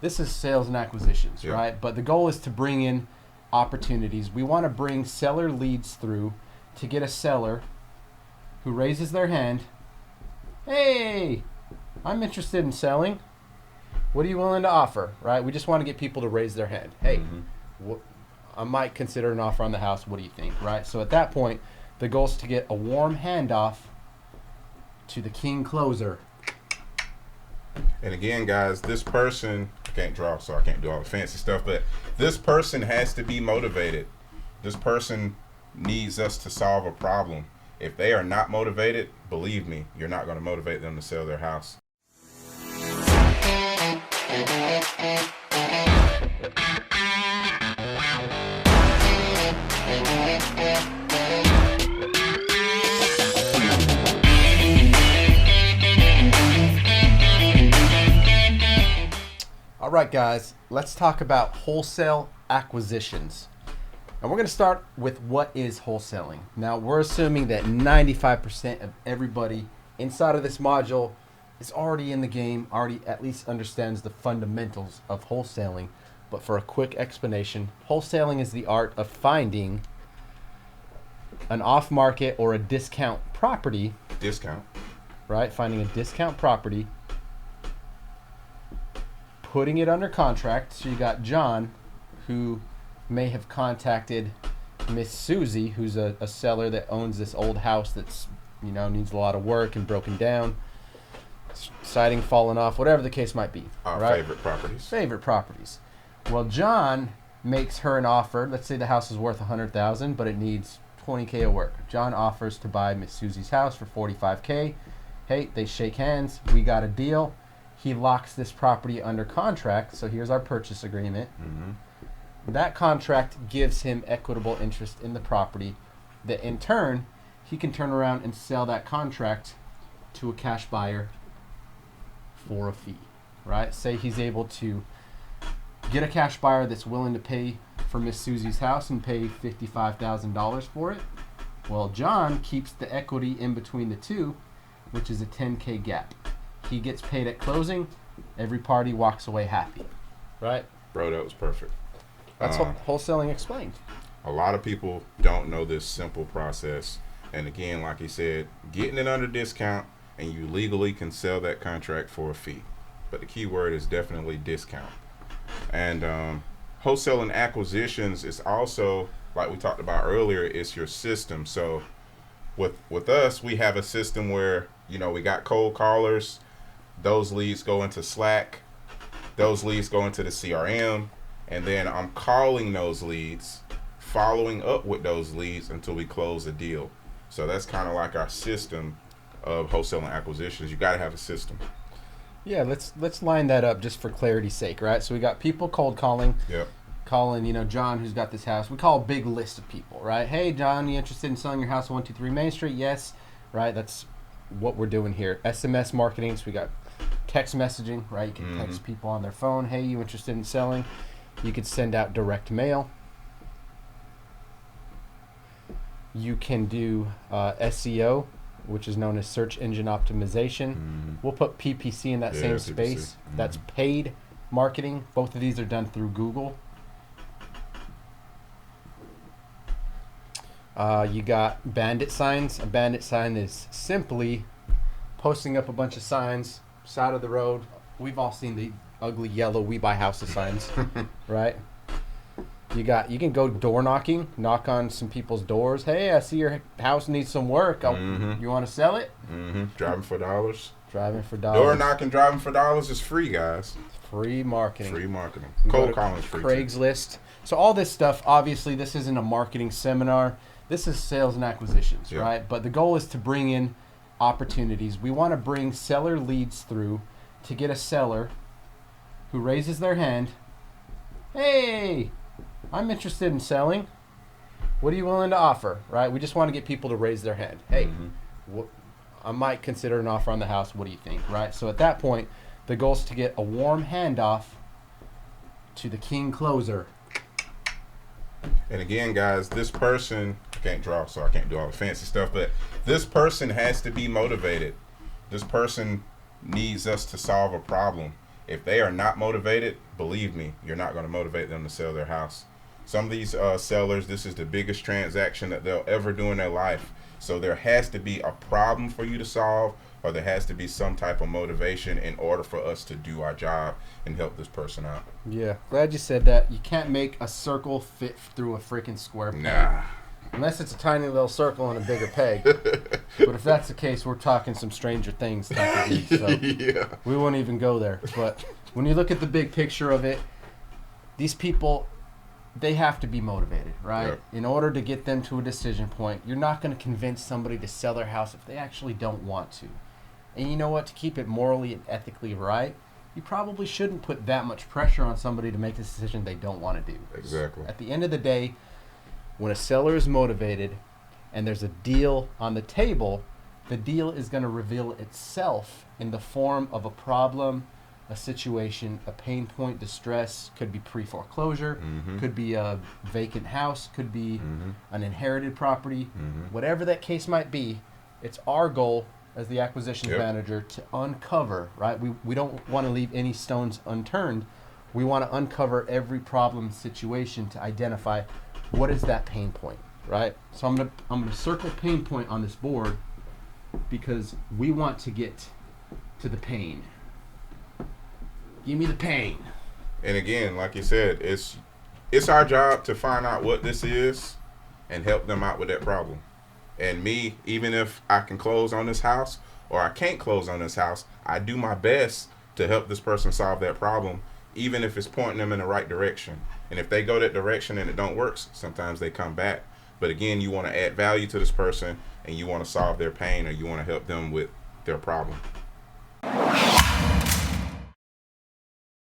this is sales and acquisitions, Yeah. right? But the goal is to bring in opportunities. We want to bring seller leads through to get a seller who raises their hand. Hey, I'm interested in selling. What are you willing to offer, right? We just want to get people to raise their hand. Hey, I might consider an offer on the house. What do you think, right? So at that point, the goal is to get a warm handoff to the king closer. And again, guys, this person, I can't draw, so I can't do all the fancy stuff, but this person has to be motivated. This person needs us to solve a problem. If they are not motivated, believe me, you're not going to motivate them to sell their house. All right, guys, let's talk about wholesale acquisitions. And we're going to start with what is wholesaling. Now, we're assuming that 95% of everybody inside of this module is already in the game, already at least understands the fundamentals of wholesaling. But for a quick explanation, wholesaling is the art of finding an off-market or a discount property. Discount. Right? Finding a discount property, putting it under contract. So you got John, who may have contacted Miss Susie, who's a seller that owns this old house that's, needs a lot of work and broken down, siding falling off, whatever the case might be. Our right? favorite properties. Favorite properties. Well, John makes her an offer. Let's say the house is worth $100,000, but it needs $20K of work. John offers to buy Miss Susie's house for $45K. Hey, they shake hands. We got a deal. He locks this property under contract. So here's our purchase agreement. That contract gives him equitable interest in the property that in turn, he can turn around and sell that contract to a cash buyer for a fee, right? Say he's able to get a cash buyer that's willing to pay for Miss Susie's house and pay $55,000 for it. Well, John keeps the equity in between the two, which is a $10K gap. He gets paid at closing. Every party walks away happy, right? Bro, that was perfect. That's what wholesaling explained. A lot of people don't know this simple process. And again, like he said, getting it under discount and you legally can sell that contract for a fee. But the key word is definitely discount. And wholesaling acquisitions is also, like we talked about earlier, it's your system. So with us, we have a system where, we got cold callers. Those leads go into Slack. Those leads go into the CRM. And then I'm calling those leads, following up with those leads until we close a deal. So that's kind of like our system of wholesaling acquisitions. You got to have a system. Yeah, let's line that up just for clarity's sake, right? So we got people cold calling. Yep. Calling, John, who's got this house. We call a big list of people, right? Hey, John, you interested in selling your house at 123 Main Street? Yes, right? That's what we're doing here. SMS marketing. So we got text messaging, right? You can text people on their phone. Hey, you interested in selling? You could send out direct mail. You can do SEO, which is known as search engine optimization. We'll put PPC in that same PPC. space. That's paid marketing. Both of these are done through Google. You got bandit signs. A bandit sign is simply posting up a bunch of signs, side of the road. We've all seen the ugly yellow "We Buy Houses" signs, right? You can go door knocking, knock on some people's doors. Hey, I see your house needs some work. You want to sell it? Driving for dollars. Driving for dollars. Door knocking, driving for dollars is free, guys. Free marketing. Free marketing. You Cold go to calling is free. Craigslist. So all this stuff, obviously, this isn't a marketing seminar. This is sales and acquisitions, right? But the goal is to bring in opportunities. We want to bring seller leads through to get a seller who raises their hand. Hey, I'm interested in selling. What are you willing to offer, right? We just want to get people to raise their hand. Hey, I might consider an offer on the house. What do you think, right? So at that point, the goal is to get a warm handoff to the king closer. And again, guys, this person, I can't draw, so I can't do all the fancy stuff, but this person has to be motivated. This person needs us to solve a problem. If they are not motivated, believe me, you're not going to motivate them to sell their house. Some of these sellers, this is the biggest transaction that they'll ever do in their life. So there has to be a problem for you to solve, or there has to be some type of motivation in order for us to do our job and help this person out. Yeah, glad you said that. You can't make a circle fit through a freaking square peg. Nah. Unless it's a tiny little circle and a bigger peg. But if that's the case, we're talking some Stranger Things type of things. So Yeah. we won't even go there. But when you look at the big picture of it, these people, they have to be motivated, right? Yep. In order to get them to a decision point, you're not going to convince somebody to sell their house if they actually don't want to. And you know what? To keep it morally and ethically right, you probably shouldn't put that much pressure on somebody to make a decision they don't want to do. Exactly. At the end of the day, when a seller is motivated and there's a deal on the table, the deal is going to reveal itself in the form of a problem, a situation, a pain point, distress. Could be pre-foreclosure, could be a vacant house, could be an inherited property. Whatever that case might be, it's our goal as the acquisitions manager to uncover, right? We don't want to leave any stones unturned. We want to uncover every problem situation to identify what is that pain point, right? So I'm gonna circle pain point on this board because we want to get to the pain. Give me the pain. And again, like you said, it's our job to find out what this is and help them out with that problem. And me, even if I can close on this house or I can't close on this house, I do my best to help this person solve that problem, even if it's pointing them in the right direction. And if they go that direction and it don't work, sometimes they come back. But again, you want to add value to this person and you want to solve their pain, or you want to help them with their problem.